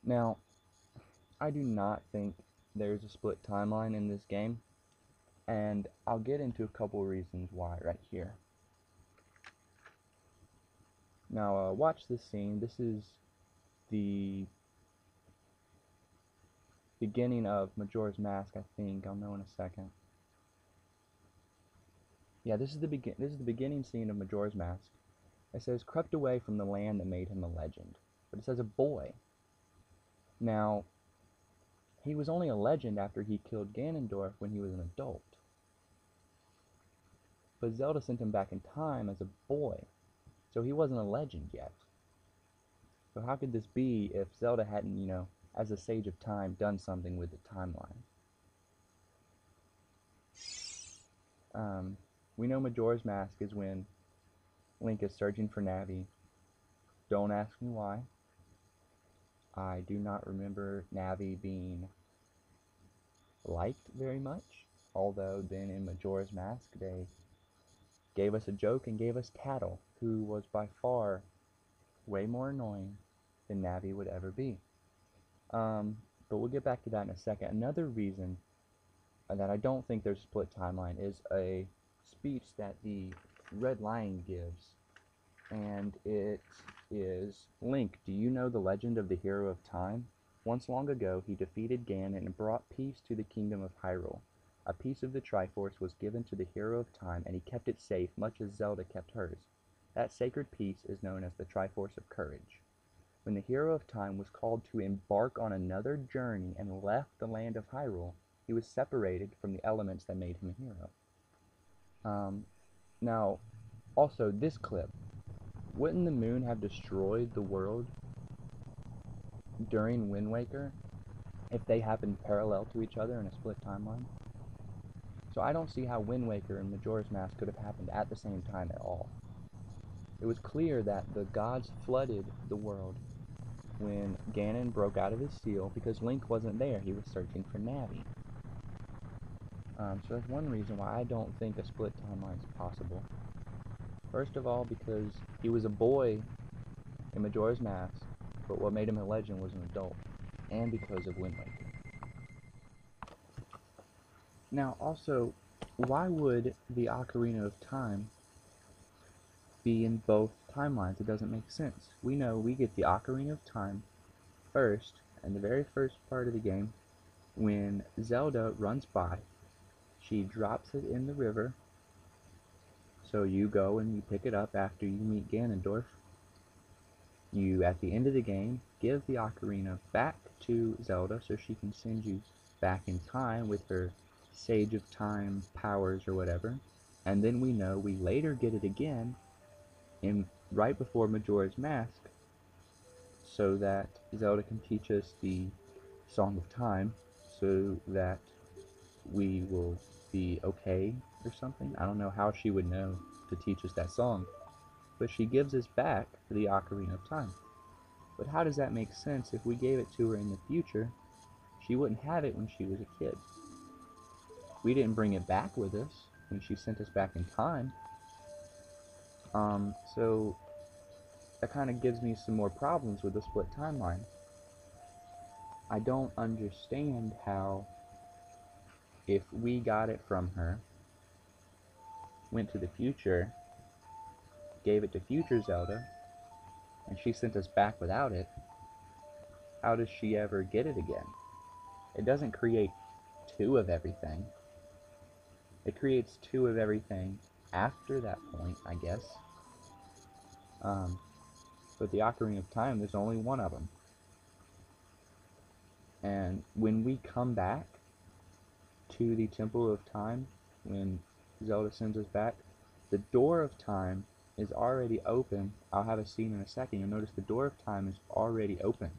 Now, I do not think there's a split timeline in this game, and I'll get into a couple reasons why right here. Now, watch this scene. This is the beginning of Majora's Mask, I think. I'll know in a second. Yeah, this is the beginning scene of Majora's Mask. It says, crept away from the land that made him a legend. But it says a boy. Now, he was only a legend after he killed Ganondorf when he was an adult. But Zelda sent him back in time as a boy, so he wasn't a legend yet. So how could this be if Zelda hadn't, as a sage of time, done something with the timeline? We know Majora's Mask is when Link is searching for Navi. Don't ask me why. I do not remember Navi being liked very much, although then in Majora's Mask they gave us a joke and gave us Tattle, who was by far way more annoying than Navi would ever be. But we'll get back to that in a second. Another reason that I don't think there's a split timeline is a speech that the Red Lion gives, and it is, Link, do you know the legend of the Hero of Time? Once long ago, he defeated Ganon and brought peace to the kingdom of Hyrule. A piece of the Triforce was given to the Hero of Time, and he kept it safe, much as Zelda kept hers. That sacred piece is known as the Triforce of Courage. When the Hero of Time was called to embark on another journey and left the land of Hyrule, he was separated from the elements that made him a hero. Now, also this clip. Wouldn't the moon have destroyed the world during Wind Waker if they happened parallel to each other in a split timeline? So I don't see how Wind Waker and Majora's Mask could have happened at the same time at all. It was clear that the gods flooded the world when Ganon broke out of his seal because Link wasn't there. He was searching for Navi. So that's one reason why I don't think a split timeline is possible. First of all, because he was a boy in Majora's Mask, but what made him a legend was an adult, and because of Wind Waker. Now, also, why would the Ocarina of Time be in both timelines? It doesn't make sense. We know we get the Ocarina of Time first, in the very first part of the game, when Zelda runs by. She drops it in the river, so you go and you pick it up after you meet Ganondorf. You, at the end of the game, give the ocarina back to Zelda so she can send you back in time with her Sage of Time powers or whatever. And then we know we later get it again right before Majora's Mask so that Zelda can teach us the Song of Time so that we will be okay or something. I don't know how she would know to teach us that song, but she gives us back the Ocarina of Time. But how does that make sense? If we gave it to her in the future, she wouldn't have it when she was a kid. We didn't bring it back with us when she sent us back in time. So that kind of gives me some more problems with the split timeline. I don't understand how, if we got it from her, went to the future, gave it to future Zelda, and she sent us back without it, how does she ever get it again? It doesn't create two of everything. It creates two of everything after that point, I guess. But the Ocarina of Time, there's only one of them. And when we come back to the Temple of Time, when Zelda sends us back, the door of time is already open. I'll have a scene in a second. You'll notice the door of time is already open.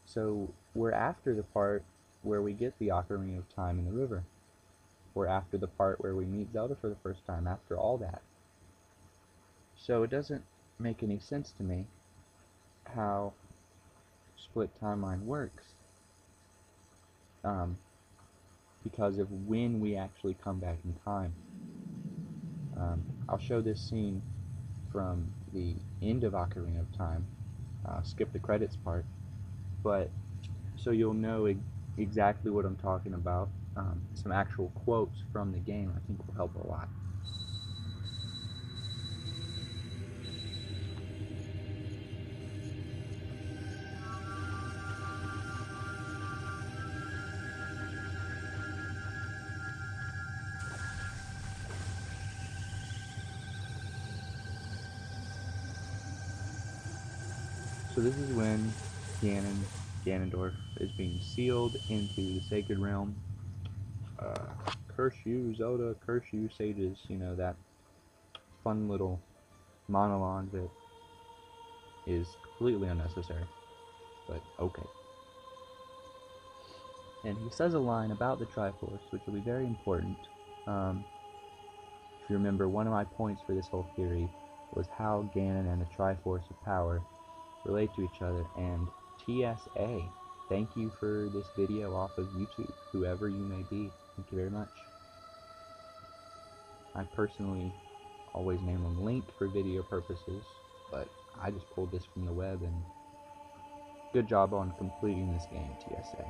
So we're after the part where we get the Ocarina of Time in the river. We're after the part where we meet Zelda for the first time, after all that. So it doesn't make any sense to me how split timeline works. Because of when we actually come back in time. I'll show this scene from the end of Ocarina of Time, skip the credits part, but so you'll know exactly what I'm talking about. Some actual quotes from the game I think will help a lot. So this is when Ganondorf is being sealed into the Sacred Realm. Curse you, Zelda, curse you, sages, you know, that fun little monologue that is completely unnecessary, but okay. And he says a line about the Triforce, which will be very important. If you remember, one of my points for this whole theory was how Ganon and the Triforce of Power relate to each other, and TSA, thank you for this video off of YouTube, whoever you may be, thank you very much. I personally always name them Link for video purposes, but I just pulled this from the web, and good job on completing this game, TSA.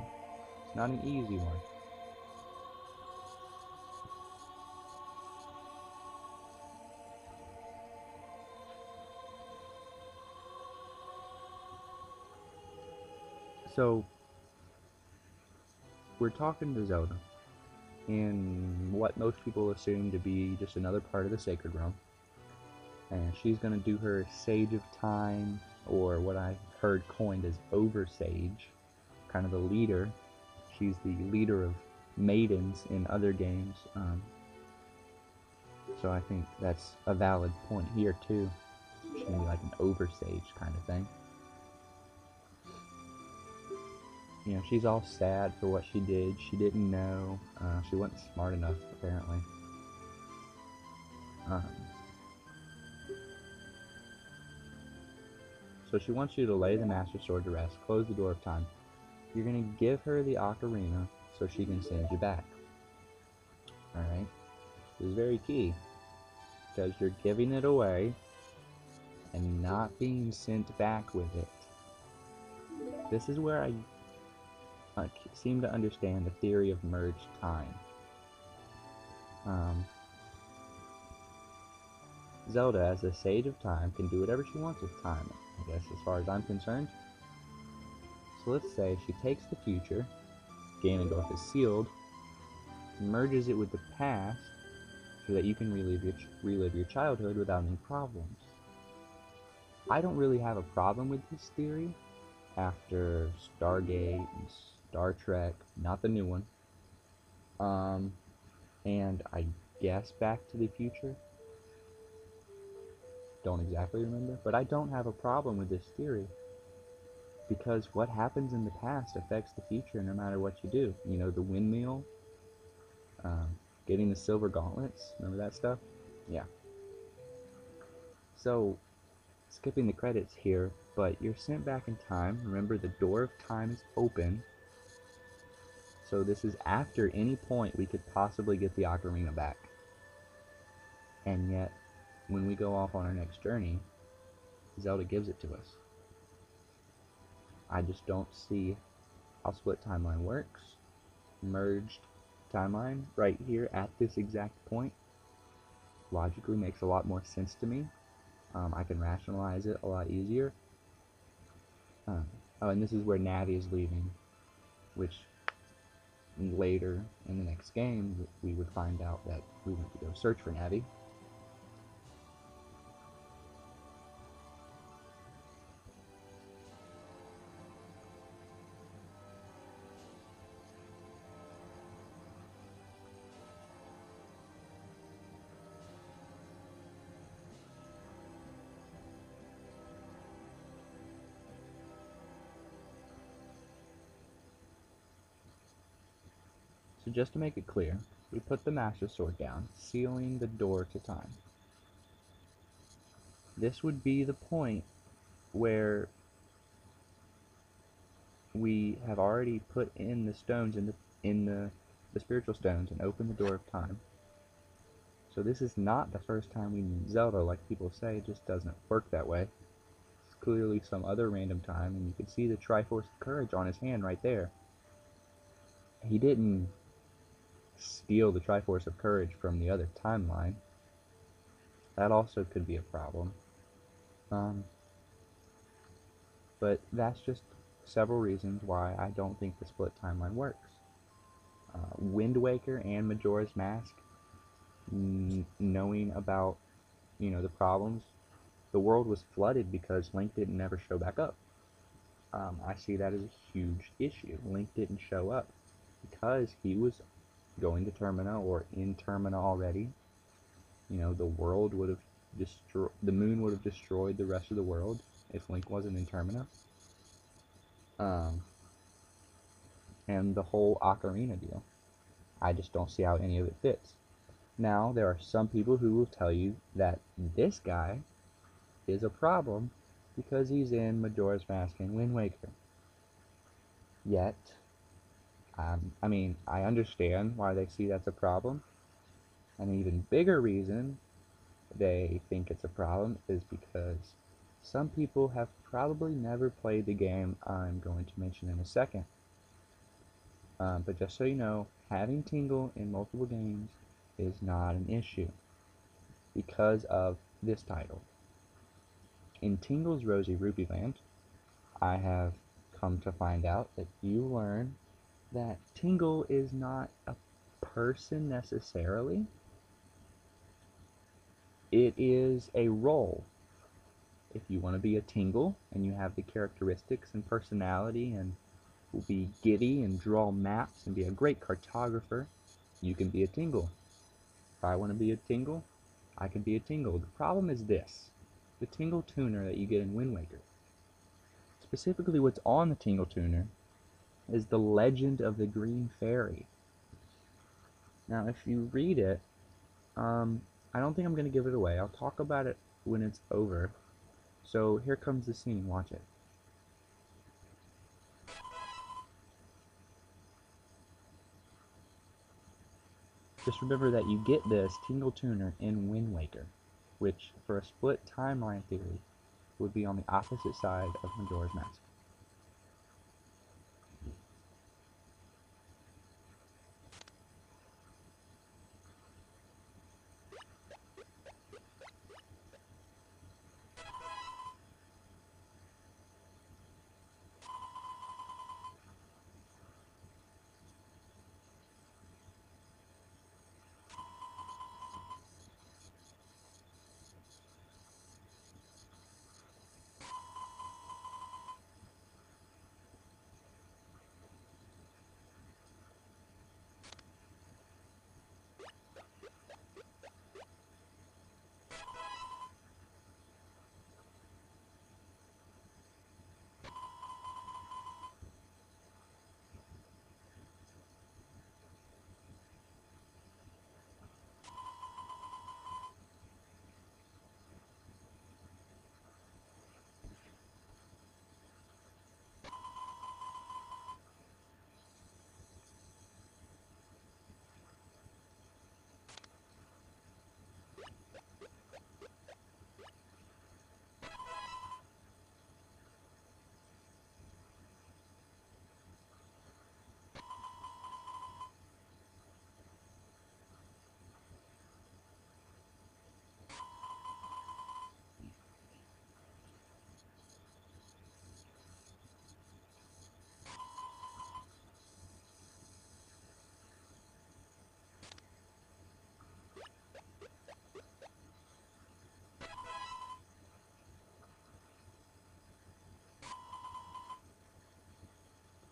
It's not an easy one. So, we're talking to Zelda in what most people assume to be just another part of the Sacred Realm. And she's going to do her Sage of Time, or what I heard coined as Oversage, kind of the leader. She's the leader of maidens in other games. So I think that's a valid point here too. She's going to be like an Oversage kind of thing. You know, she's all sad for what she did. She didn't know. She wasn't smart enough, apparently. So she wants you to lay the Master Sword to rest, close the door of time. You're going to give her the ocarina so she can send you back. Alright? This is very key, because you're giving it away and not being sent back with it. This is where I seem to understand the theory of merged time. Zelda, as a Sage of Time, can do whatever she wants with time, I guess, as far as I'm concerned. So let's say she takes the future, Ganondorf is sealed, merges it with the past, so that you can relive your childhood without any problems. I don't really have a problem with this theory after Stargate and Star Trek, not the new one, and I guess Back to the Future. Don't exactly remember, but I don't have a problem with this theory, because what happens in the past affects the future no matter what you do. You know, the windmill, getting the silver gauntlets, remember that stuff? Yeah. So, skipping the credits here, but you're sent back in time. Remember, the door of time is open. So this is after any point we could possibly get the ocarina back. And yet, when we go off on our next journey, Zelda gives it to us. I just don't see how split timeline works. Merged timeline right here at this exact point logically makes a lot more sense to me. I can rationalize it a lot easier. Oh, and this is where Navi is leaving, which later in the next game we would find out that we went to go search for Navi. So just to make it clear, we put the Master Sword down, sealing the door to time. This would be the point where we have already put in the stones in the spiritual stones and opened the door of time. So this is not the first time we meet Zelda, like people say. It just doesn't work that way. It's clearly some other random time, and you can see the Triforce of Courage on his hand right there. He didn't steal the Triforce of Courage from the other timeline. That also could be a problem. Um, but that's just several reasons why I don't think the split timeline works. Wind Waker and Majora's Mask, knowing about, the problems, the world was flooded because Link didn't ever show back up. I see that as a huge issue. Link didn't show up because he was going to Termina or in Termina already. The world would have the moon would have destroyed the rest of the world if Link wasn't in Termina. And the whole Ocarina deal. I just don't see how any of it fits. Now, there are some people who will tell you that this guy is a problem because he's in Majora's Mask and Wind Waker. Yet, I understand why they see that's a problem. An even bigger reason they think it's a problem is because some people have probably never played the game I'm going to mention in a second. But just so you know, having Tingle in multiple games is not an issue because of this title. In Tingle's Rosy Rupee Land, I have come to find out that you learn that Tingle is not a person necessarily. It is a role. If you want to be a Tingle and you have the characteristics and personality and will be giddy and draw maps and be a great cartographer, you can be a Tingle. If I want to be a Tingle, I can be a Tingle. The problem is this. The Tingle tuner that you get in Wind Waker. Specifically what's on the Tingle tuner is the Legend of the Green Fairy. Now if you read it, I don't think I'm going to give it away. I'll talk about it when it's over. So here comes the scene, watch it. Just remember that you get this Tingle tuner in Wind Waker, which for a split timeline theory would be on the opposite side of Majora's Mask.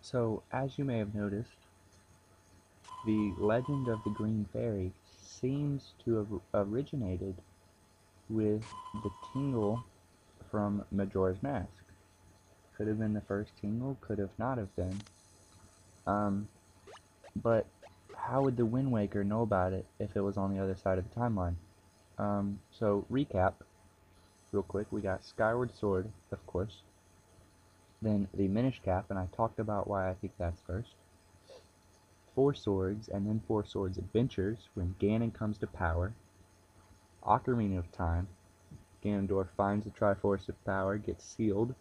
So, as you may have noticed, the Legend of the Green Fairy seems to have originated with the Tingle from Majora's Mask. Could have been the first Tingle, could have not have been. But how would the Wind Waker know about it if it was on the other side of the timeline? So recap, real quick, we got Skyward Sword, of course. Then the Minish Cap, and I talked about why I think that's first. Four Swords, and then Four Swords Adventures, when Ganon comes to power. Ocarina of Time, Ganondorf finds the Triforce of Power, gets sealed,